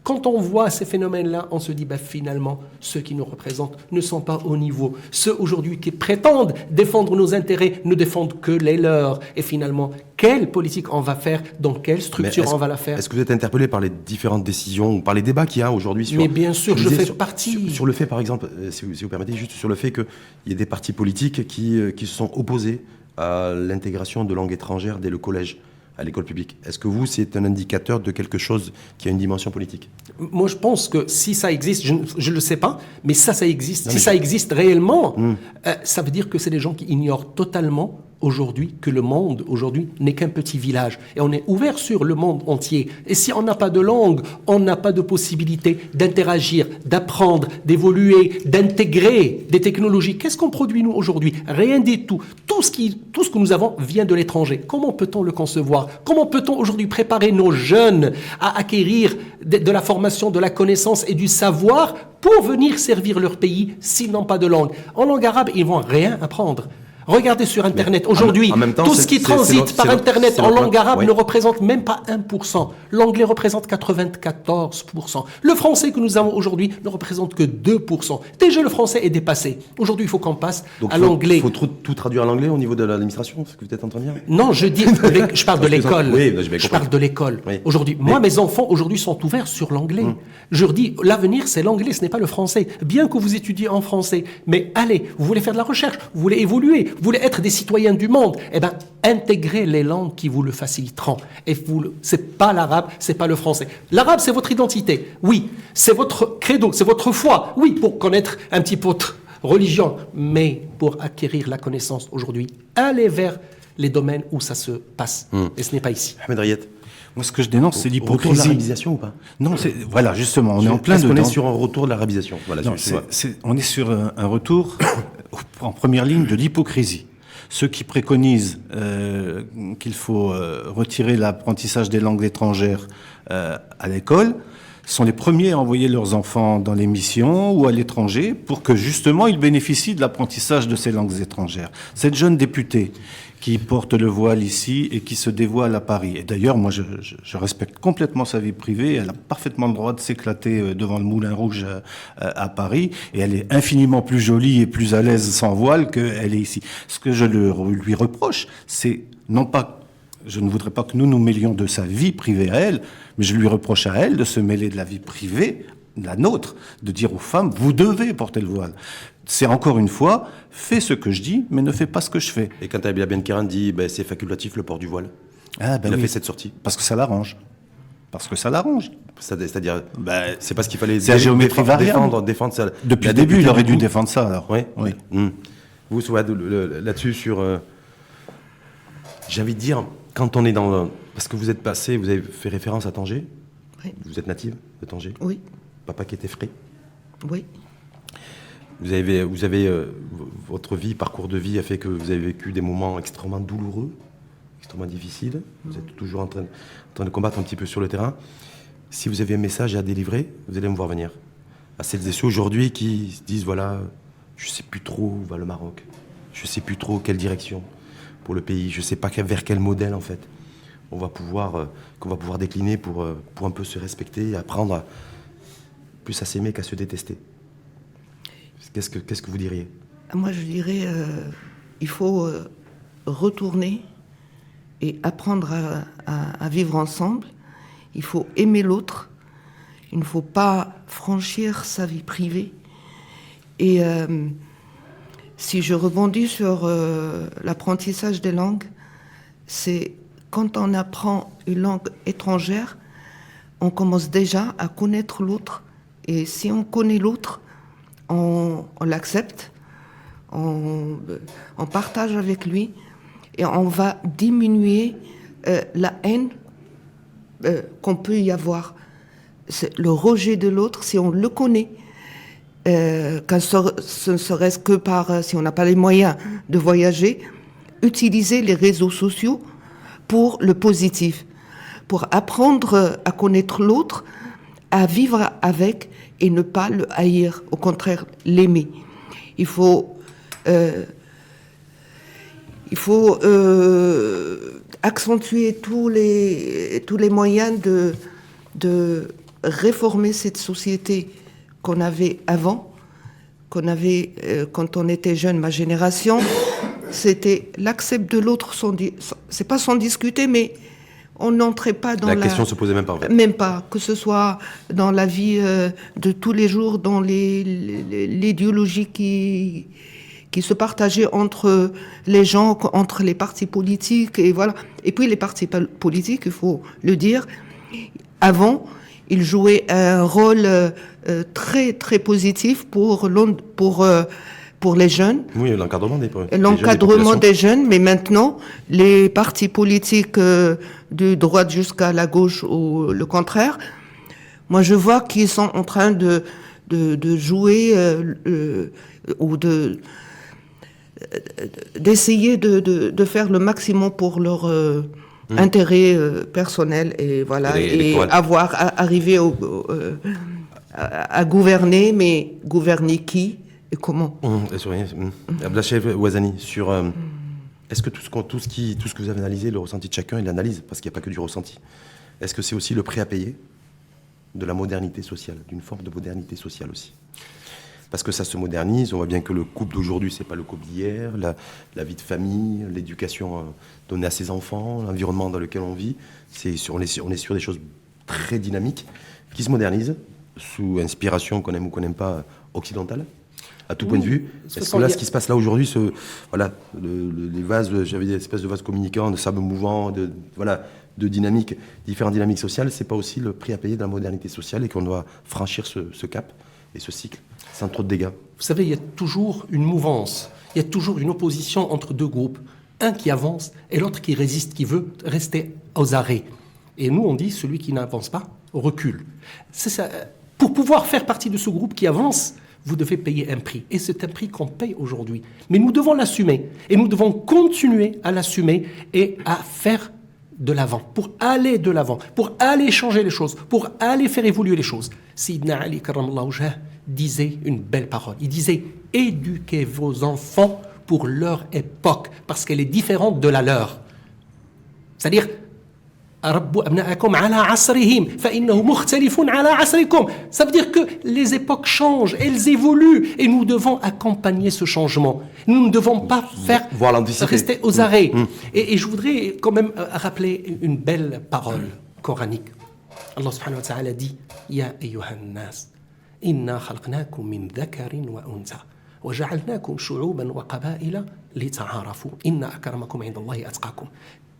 S3: quand on voit ces phénomènes-là, on se dit finalement, ceux qui nous représentent ne sont pas au niveau. Ceux aujourd'hui qui prétendent défendre nos intérêts ne défendent que les leurs. Et finalement, quelle politique on va faire? Dans quelle structure on va la faire?
S1: Est-ce que vous êtes interpellé par les différentes décisions ou par les débats qu'il y a aujourd'hui sur...
S3: Mais bien sûr, je fais partie.
S1: Sur le fait, par exemple, si vous permettez, juste sur le fait qu'il y ait des partis politiques qui se sont opposés à l'intégration de langues étrangères dès le collège, à l'école publique. Est-ce que c'est un indicateur de quelque chose qui a une dimension politique?
S3: Moi, je pense que si ça existe, je ne le sais pas, mais ça existe. Si ça existe réellement, ça veut dire que c'est des gens qui ignorent totalement aujourd'hui que le monde, aujourd'hui, n'est qu'un petit village. Et on est ouvert sur le monde entier. Et si on n'a pas de langue, on n'a pas de possibilité d'interagir, d'apprendre, d'évoluer, d'intégrer des technologies. Qu'est-ce qu'on produit, nous, aujourd'hui? Rien du tout. Tout ce que nous avons vient de l'étranger. Comment peut-on le concevoir? Comment peut-on aujourd'hui préparer nos jeunes à acquérir de la formation, de la connaissance et du savoir pour venir servir leur pays s'ils n'ont pas de langue? En langue arabe, ils vont rien apprendre. Regardez sur Internet. Aujourd'hui, tout ce qui transite par Internet en langue arabe ne représente même pas 1%. L'anglais représente 94%. Le français que nous avons aujourd'hui ne représente que 2%. Déjà, le français est dépassé. Aujourd'hui, il faut qu'on passe à l'anglais.
S1: Il faut tout traduire à l'anglais au niveau de l'administration, c'est ce que vous êtes en train de dire?
S3: Non, je parle de l'école.
S1: Oui,
S3: je parle de l'école.
S1: Oui.
S3: Aujourd'hui, moi, mes enfants, aujourd'hui, sont ouverts sur l'anglais. Je leur dis, l'avenir, c'est l'anglais, ce n'est pas le français. Bien que vous étudiez en français, mais allez, vous voulez faire de la recherche, vous voulez évoluer, vous voulez être des citoyens du monde, intégrez les langues qui vous le faciliteront. Et c'est pas l'arabe, c'est pas le français. L'arabe, c'est votre identité. Oui, c'est votre credo, c'est votre foi. Oui, pour connaître un petit peu votre religion. Mais pour acquérir la connaissance aujourd'hui, allez vers les domaines où ça se passe. Et ce n'est pas ici.
S1: Ahmed Rayet.
S4: Moi, ce que je dénonce, c'est l'hypocrisie.
S1: Retour de l'arabisation ou pas?
S4: Non, voilà, justement, on est en plein dedans.
S1: On est sur un retour de l'arabisation. Voilà,
S4: non, on est sur un retour en première ligne de l'hypocrisie. Ceux qui préconisent qu'il faut retirer l'apprentissage des langues étrangères à l'école sont les premiers à envoyer leurs enfants dans les missions ou à l'étranger pour que justement ils bénéficient de l'apprentissage de ces langues étrangères. Cette jeune députée qui porte le voile ici et qui se dévoile à Paris. Et d'ailleurs, moi, je respecte complètement sa vie privée. Elle a parfaitement le droit de s'éclater devant le Moulin Rouge à Paris. Et elle est infiniment plus jolie et plus à l'aise sans voile qu'elle est ici. Ce que je lui reproche, c'est non pas... Je ne voudrais pas que nous nous mêlions de sa vie privée à elle, mais je lui reproche à elle de se mêler de la vie privée, la nôtre, de dire aux femmes, vous devez porter le voile. C'est encore une fois, fais ce que je dis, mais ne fais pas ce que je fais.
S1: Et quand Abia Benkiran dit c'est facultatif le port du voile, il a fait cette sortie.
S4: Parce que ça l'arrange.
S1: C'est-à-dire, c'est parce qu'il fallait
S4: c'est la géométrie variable.
S1: Défendre ça.
S4: Depuis le début, il aurait dû défendre ça alors.
S1: Oui. Vous là-dessus sur... j'ai envie de dire, quand on est dans... Parce que vous êtes passé, vous avez fait référence à Tanger.
S2: Oui.
S1: Vous êtes native de Tanger.
S2: Oui.
S1: Papa qui était frais.
S2: Oui.
S1: Vous avez votre vie, parcours de vie a fait que vous avez vécu des moments extrêmement douloureux, extrêmement difficiles. Vous êtes toujours en train de combattre un petit peu sur le terrain. Si vous avez un message à délivrer, vous allez me voir venir. À celles et ceux aujourd'hui qui se disent, voilà, je ne sais plus trop où va le Maroc. Je ne sais plus trop quelle direction pour le pays. Je ne sais pas vers quel modèle, en fait, qu'on va pouvoir décliner pour un peu se respecter et apprendre plus à s'aimer qu'à se détester. Qu'est-ce que vous diriez?
S2: Moi, je dirais il faut retourner et apprendre à vivre ensemble. Il faut aimer l'autre. Il ne faut pas franchir sa vie privée. Et si je rebondis sur l'apprentissage des langues, c'est quand on apprend une langue étrangère, on commence déjà à connaître l'autre. Et si on connaît l'autre, on l'accepte, on partage avec lui et on va diminuer la haine qu'on peut y avoir. C'est le rejet de l'autre, si on le connaît, ce ne serait-ce que si on n'a pas les moyens de voyager, utiliser les réseaux sociaux pour le positif, pour apprendre à connaître l'autre, à vivre avec et ne pas le haïr, au contraire, l'aimer. Il faut accentuer tous les moyens de réformer cette société qu'on avait avant, qu'on avait quand on était jeune, ma génération. C'était l'accept de l'autre, c'est pas sans discuter, mais on n'entrait pas dans
S1: la question se posait même pas en fait.
S2: Même pas, que ce soit dans la vie de tous les jours, dans l'idéologie qui se partageait entre les gens, entre les partis politiques, et voilà. Et puis les partis politiques, il faut le dire, avant, ils jouaient un rôle très très positif pour les jeunes.
S1: Oui, l'encadrement
S2: des jeunes, mais maintenant, les partis politiques de droite jusqu'à la gauche ou le contraire, moi je vois qu'ils sont en train de jouer ou d'essayer de faire le maximum pour leur intérêt personnel et voilà, et arriver à gouverner, mais gouverner qui et comment?
S1: Abdelhacheb Ouazani, sur est-ce que tout ce que vous avez analysé, le ressenti de chacun, il l'analyse, parce qu'il n'y a pas que du ressenti. Est-ce que c'est aussi le prix à payer de la modernité sociale, d'une forme de modernité sociale aussi? Parce que ça se modernise, on voit bien que le couple d'aujourd'hui, c'est pas le couple d'hier, la vie de famille, l'éducation donnée à ses enfants, l'environnement dans lequel on vit, on est sur des choses très dynamiques qui se modernisent sous inspiration, qu'on aime ou qu'on n'aime pas, occidentale, à tout point de vue. Est-ce que là, ce qui se passe là aujourd'hui, les vases, j'avais des espèces de vases communicants, de sable mouvant, de dynamiques, différentes dynamiques sociales, c'est pas aussi le prix à payer de la modernité sociale et qu'on doit franchir ce cap et ce cycle sans trop de dégâts?
S3: Vous savez, il y a toujours une mouvance, il y a toujours une opposition entre deux groupes. Un qui avance et l'autre qui résiste, qui veut rester aux arrêts. Et nous, on dit, celui qui n'avance pas, recule. C'est ça. Pour pouvoir faire partie de ce groupe qui avance, vous devez payer un prix. Et c'est un prix qu'on paye aujourd'hui. Mais nous devons l'assumer. Et nous devons continuer à l'assumer et à faire de l'avant. Pour aller de l'avant. Pour aller changer les choses. Pour aller faire évoluer les choses. Sayyidina Ali, karramallahu wajhah, disait une belle parole. Il disait « Éduquez vos enfants pour leur époque. » Parce qu'elle est différente de la leur. C'est-à-dire ça veut dire que les époques changent, elles évoluent et nous devons accompagner ce changement. Nous ne devons pas rester aux arrêts. Et je voudrais quand même rappeler une belle parole coranique. Allah subhanahu wa ta'ala dit Ya ayyuhan nas, inna khalaqnakum min dhakarin wa untha wa ja'alnakum shu'uban wa qaba'ila lita'arafu inna akramakum 'inda Allahi atqakum.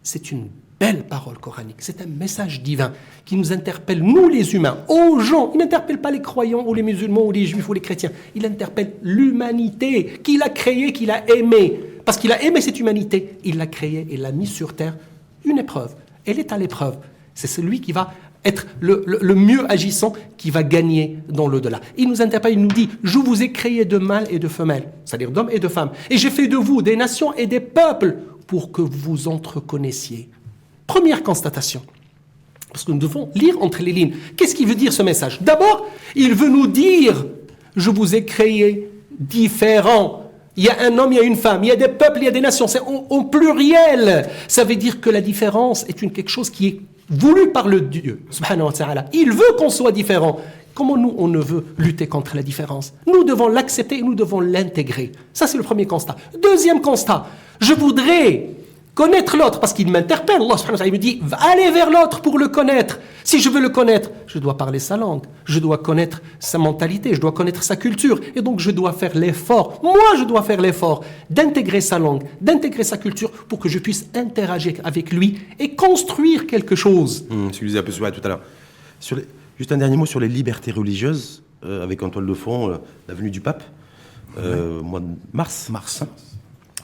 S3: C'est une belle parole coranique, c'est un message divin qui nous interpelle, nous les humains, aux gens. Il n'interpelle pas les croyants ou les musulmans ou les juifs ou les chrétiens. Il interpelle l'humanité qu'il a créée, qu'il a aimée. Parce qu'il a aimé cette humanité, il l'a créée et l'a mise sur terre. Une épreuve, elle est à l'épreuve. C'est celui qui va être le mieux agissant qui va gagner dans l'au-delà. Il nous interpelle, il nous dit « Je vous ai créé de mâles et de femelles, c'est-à-dire d'hommes et de femmes. Et j'ai fait de vous des nations et des peuples pour que vous vous entreconnaissiez. » Première constatation. Parce que nous devons lire entre les lignes. Qu'est-ce qu'il veut dire ce message? D'abord, il veut nous dire « Je vous ai créé différents. Il y a un homme, il y a une femme, il y a des peuples, il y a des nations. » C'est au pluriel. Ça veut dire que la différence est quelque chose qui est voulu par le Dieu, subhanahu wa ta'ala. Il veut qu'on soit différent. Comment nous, on ne veut lutter contre la différence? Nous devons l'accepter et nous devons l'intégrer. Ça, c'est le premier constat. Deuxième constat, je voudrais Connaître l'autre, parce qu'il m'interpelle. Allah subhanahu wa ta'ala, il me dit, allez vers l'autre pour le connaître. Si je veux le connaître, je dois parler sa langue, je dois connaître sa mentalité, je dois connaître sa culture. Et donc, je dois faire l'effort, moi, je dois faire l'effort d'intégrer sa langue, d'intégrer sa culture pour que je puisse interagir avec lui et construire quelque chose.
S1: Ce que je disais un peu tout à l'heure. Juste un dernier mot sur les libertés religieuses, avec en toile de fond la venue du pape, mois de mars,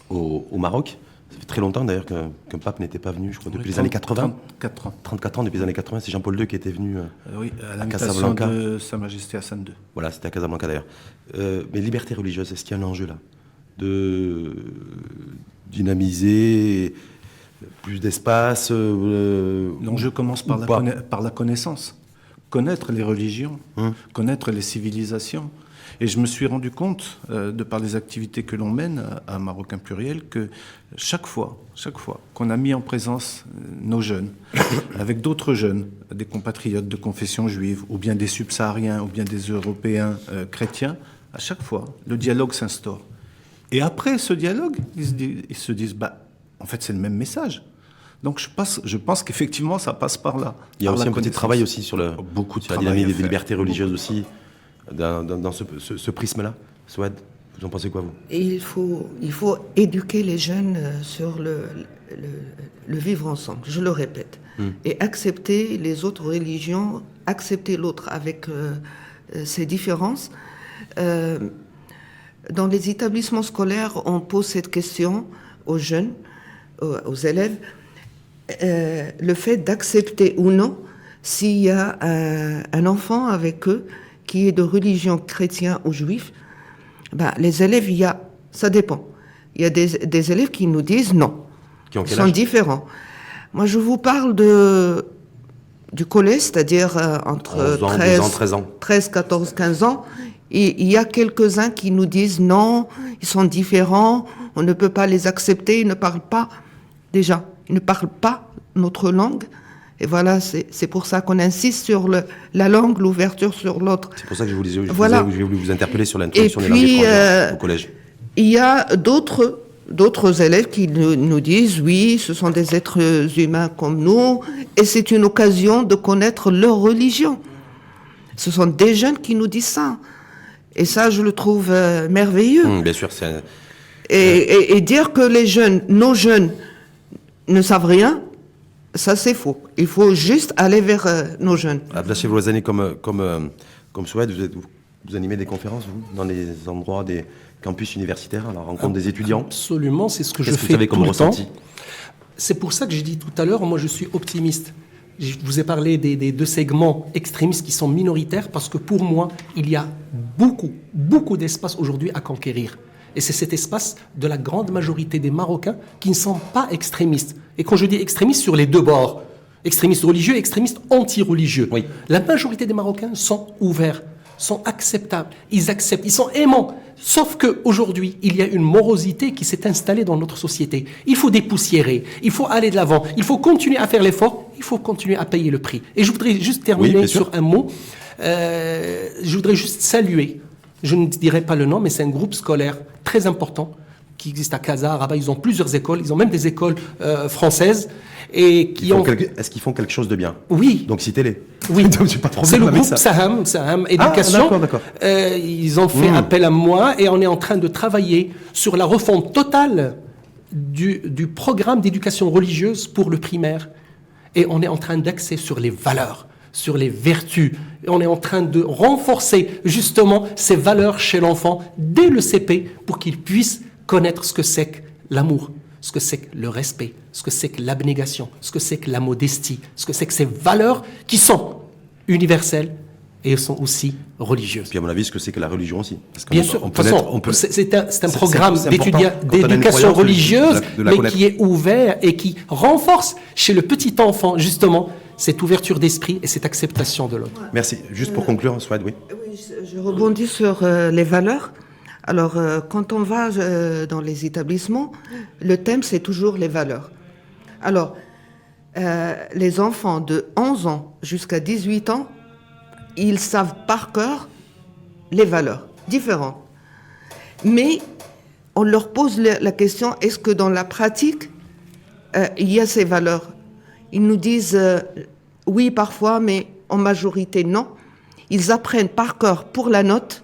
S1: au Maroc. Ça fait très longtemps d'ailleurs qu'un pape n'était pas venu, je crois, depuis les années 80. 34 ans depuis les années 80, c'est Jean-Paul II qui était venu
S4: à
S1: à
S4: l'invitation
S1: Casablanca.
S4: de Sa Majesté Hassan II.
S1: Voilà, c'était à Casablanca d'ailleurs. Mais liberté religieuse, est-ce qu'il y a un enjeu là de dynamiser plus d'espace
S4: L'enjeu commence par la connaissance. Connaître les religions, connaître les civilisations. Et je me suis rendu compte, de par les activités que l'on mène à Marocain Pluriel, que chaque fois qu'on a mis en présence nos jeunes, avec d'autres jeunes, des compatriotes de confession juive, ou bien des subsahariens, ou bien des Européens chrétiens, à chaque fois, le dialogue s'instaure. Et après ce dialogue, ils se disent, en fait, c'est le même message. Donc je pense qu'effectivement, ça passe par là.
S1: Il y a aussi un petit travail aussi sur la dynamique des libertés religieuses aussi, dans ce prisme-là. Souad, vous en pensez quoi, vous?
S2: Et il faut éduquer les jeunes sur le vivre ensemble, je le répète. Et accepter les autres religions, accepter l'autre avec ses différences. Dans les établissements scolaires, on pose cette question aux jeunes, aux élèves, le fait d'accepter ou non s'il y a un enfant avec eux qui est de religion chrétienne ou juive. Les élèves, ça dépend. Il y a des élèves qui nous disent non,
S1: Qui ont quel
S2: sont
S1: âge?
S2: différents. Moi, je vous parle du collège, c'est-à-dire entre
S1: 11 ans, 12 ans, 13 ans.
S2: 13, 14, 15 ans. Et il y a quelques-uns qui nous disent non, ils sont différents, on ne peut pas les accepter, ils ne parlent pas, déjà, ils ne parlent pas notre langue. Et voilà, c'est pour ça qu'on insiste sur la langue, l'ouverture sur l'autre.
S1: C'est pour ça que je voulais vous interpeller sur
S2: Et
S1: l'introduction des langues
S2: puis,
S1: étrangères au collège.
S2: il y a d'autres élèves qui nous disent oui, ce sont des êtres humains comme nous, et c'est une occasion de connaître leur religion. Ce sont des jeunes qui nous disent ça. Et ça, je le trouve merveilleux.
S1: Bien sûr, c'est...
S2: Et dire que nos jeunes ne savent rien, ça c'est faux. Il faut juste aller vers nos jeunes.
S1: Abdelaziz Vouazani, comme Souad, vous animez des conférences, vous, dans les endroits des campus universitaires, à la rencontre des étudiants?
S3: Absolument, c'est ce que je
S1: Qu'est-ce que
S3: fais
S1: vous avez comme
S3: tout le temps.
S1: ressenti?
S3: C'est pour ça que j'ai dit tout à l'heure, moi je suis optimiste. Je vous ai parlé des deux segments extrémistes qui sont minoritaires parce que pour moi, il y a beaucoup d'espace aujourd'hui à conquérir. Et c'est cet espace de la grande majorité des Marocains qui ne sont pas extrémistes. Et quand je dis extrémistes, sur les deux bords, extrémistes religieux et extrémistes anti-religieux.
S1: Oui.
S3: La majorité des Marocains sont ouverts, sont acceptables, ils acceptent, ils sont aimants. Sauf qu'aujourd'hui, il y a une morosité qui s'est installée dans notre société. Il faut dépoussiérer, il faut aller de l'avant, il faut continuer à faire l'effort, il faut continuer à payer le prix. Et je voudrais juste terminer sur un mot. Je voudrais juste saluer, je ne dirai pas le nom, mais c'est un groupe scolaire très important qui existe à Casa, à Rabat. Ils ont plusieurs écoles, ils ont même des écoles françaises. Et qui
S1: Est-ce qu'ils font quelque chose de bien?
S3: Oui.
S1: Donc citez-les.
S3: Oui. C'est le groupe
S1: ça.
S3: Saham Éducation.
S1: Ah, d'accord.
S3: Ils ont fait appel à moi et on est en train de travailler sur la refonte totale du programme d'éducation religieuse pour le primaire. Et on est en train d'axer sur les valeurs, sur les vertus. Et on est en train de renforcer justement ces valeurs chez l'enfant dès le CP pour qu'il puisse connaître ce que c'est que l'amour, ce que c'est que le respect, ce que c'est que l'abnégation, ce que c'est que la modestie, ce que c'est que ces valeurs qui sont universelles et sont aussi religieuses.
S1: Puis à mon avis, ce que c'est que la religion aussi. Parce
S3: Bien sûr, de toute façon, c'est un programme d'éducation religieuse, mais qui est ouvert et qui renforce chez le petit enfant, justement, cette ouverture d'esprit et cette acceptation de l'autre.
S1: Merci. Juste pour conclure, Souad, oui.
S2: Oui, je rebondis sur les valeurs. Alors, quand on va dans les établissements, le thème, c'est toujours les valeurs. Alors, les enfants de 11 ans jusqu'à 18 ans, ils savent par cœur les valeurs différentes. Mais on leur pose la question, est-ce que dans la pratique, il y a ces valeurs. Ils nous disent oui parfois, mais en majorité non. Ils apprennent par cœur pour la note,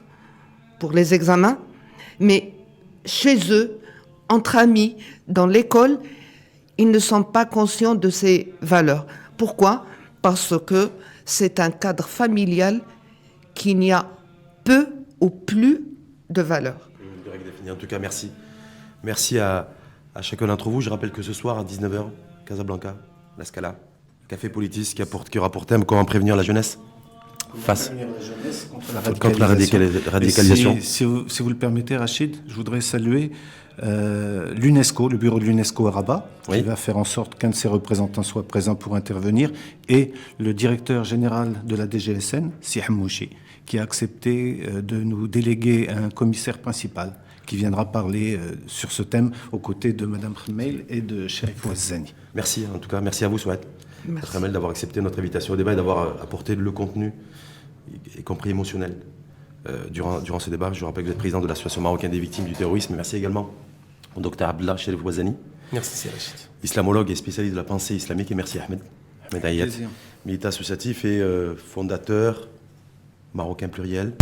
S2: pour les examens, mais chez eux, entre amis, dans l'école, ils ne sont pas conscients de ces valeurs. Pourquoi ? Parce que c'est un cadre familial qu'il n'y a peu ou plus de valeurs.
S1: En tout cas, merci. Merci à chacun d'entre vous. Je rappelle que ce soir, à 19h, Casablanca, La Scala, Café Politis, qui aura pour thème comment prévenir la jeunesse face contre la radicalisation.
S4: Si vous le permettez, Rachid, je voudrais saluer l'UNESCO, le bureau de l'UNESCO à Rabat, qui va faire en sorte qu'un de ses représentants soit présent pour intervenir, et le directeur général de la DGSN, Si Hamouchi, qui a accepté de nous déléguer un commissaire principal qui viendra parler sur ce thème aux côtés de Mme Khmeil et de Cherif Ouazzani.
S1: Merci, en tout cas, merci à vous, Souad, Khmeil, d'avoir accepté notre invitation au débat et d'avoir apporté le contenu, y compris émotionnel, durant ce débat. Je vous rappelle que vous êtes président de l'Association marocaine des victimes du terrorisme. Merci également au Dr Abdallah Cherif Ouazzani.
S3: Merci, Rachid.
S1: Islamologue et spécialiste de la pensée islamique. Et merci Ahmed Ayat, militant associatif et fondateur marocain pluriel.